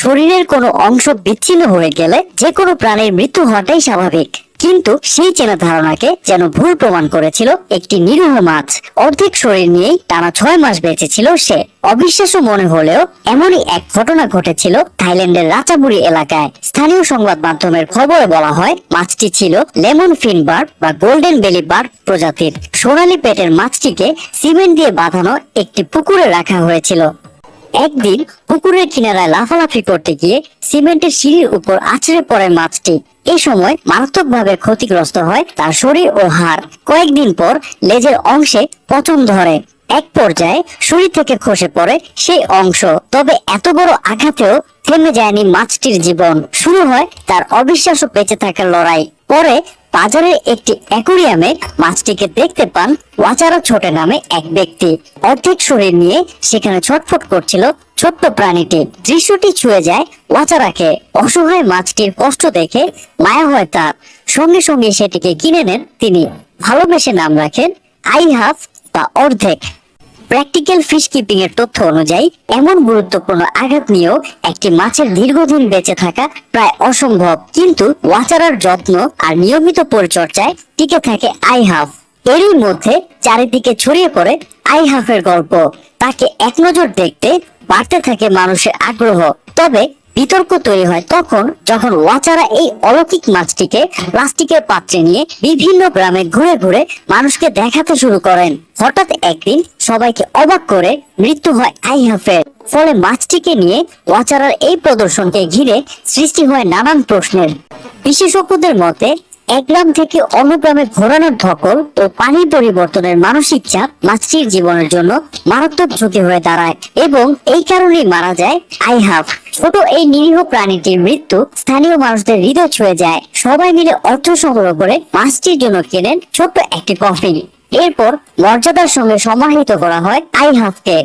শরীরের কোনো অংশ বিচ্ছিন্ন হয়ে গেলে যে কোনো প্রাণীর মৃত্যু হওয়াটাই স্বাভাবিক, কিন্তু সেই চেনা ধারণাকে যেন ভুল প্রমাণ করেছিল একটি নিরীহ মাছ। অর্ধেক শরীর নিয়েই টানা 6 মাস বেঁচেছিল সে। অবিশ্বাস্য মনে হলেও এমনই এক ঘটনা ঘটেছিল থাইল্যান্ডের রাচাবুরি এলাকায়। স্থানীয় সংবাদ মাধ্যমের খবরে বলা হয় মাছটি ছিল লেমন ফিন বার্ড বা গোল্ডেন বেলি বার্ড প্রজাতির। সোনালী পেটের মাছটিকে সিমেন্ট দিয়ে বাঁধানো একটি পুকুরে রাখা হয়েছিল। একদিন পুকুরের কিনারায় লাফালাফি করতে গিয়ে সিমেন্টের সিঁড়ির উপর আছড়ে পড়ে মাছটি। এই সময় মারাত্মকভাবে ক্ষতিগ্রস্ত হয় তার শরীর ও হাড়। কয়েকদিন পর লেজের অংশে পচন ধরে। এক পর্যায়ে শরীর থেকে খসে পড়ে সেই অংশ। তবে এত বড় আঘাতেও থেমে যায়নি মাছটির জীবন। শুরু হয় তার অবিশ্বাস্য বেঁচে থাকার লড়াই। পরে বাজারের একটি অ্যাকুরিয়ামে মাছটিকে দেখতে পান ওয়াচারা ছোটে নামে এক ব্যক্তি। অর্ধেক শরীর নিয়ে সেখানে ছটফট করছিল ছোট্ট প্রাণীটি। দৃশ্যটি ছুঁয়ে যায় ওয়াচারাকে। অসহায় মাছটির কষ্ট দেখে মায়া হয় তার। সঙ্গে সঙ্গে সেটিকে কিনে নেন তিনি। ভালোবেসে নাম রাখেন আই হাফ বা অর্ধেক। প্র্যাকটিক্যাল ফিশ কিপিং এর তথ্য অনুযায়ী এমন গুরুত্বপূর্ণ আঘাত নিয়েও একটি মাছের দীর্ঘদিন বেঁচে থাকা প্রায় অসম্ভব, কিন্তু ওয়াচারার যত্ন আর নিয়মিত পরিচর্যায় টিকে থাকে আই হাফ। এরই মধ্যে চারিদিকে ছড়িয়ে পড়ে আই হাফের গল্প। তাকে এক নজর দেখতে বাড়তে থাকে মানুষের আগ্রহ। তবে বিতর্ক তৈরি হয় তখন যখন ওয়াচারা এই অলৌকিক মাছটিকে প্লাস্টিকের পাত্রে নিয়ে বিভিন্ন গ্রামে ঘুরে ঘুরে মানুষকে দেখাতে শুরু করেন। হঠাৎ একদিন সবাইকে অবাক করে মৃত্যু হয় আই হাফের। ফলে মাছটিকে নিয়ে ওয়াচারার এই প্রদর্শনকে ঘিরে সৃষ্টি হয় নানান প্রশ্নের। বিশেষজ্ঞদের মতে এক গ্রাম থেকে অন্য গ্রামে ঘোরানোর ধকল ও পানির পরিবর্তনের মানসিক চাপ মাছটির জীবনের জন্য মারাত্মক ঝুঁকি হয়ে দাঁড়ায় এবং এই কারণেই মারা যায় আই হাফ। ছোট এই নিরীহ প্রাণীটির মৃত্যু স্থানীয় মানুষদের হৃদয় ছুঁয়ে যায়। সবাই মিলে অর্থ সংগ্রহ করে মাছটির জন্য কেনেন ছোট্ট একটি কফিন। এরপর মর্যাদার সঙ্গে সমাহিত করা হয় আই হাফকে।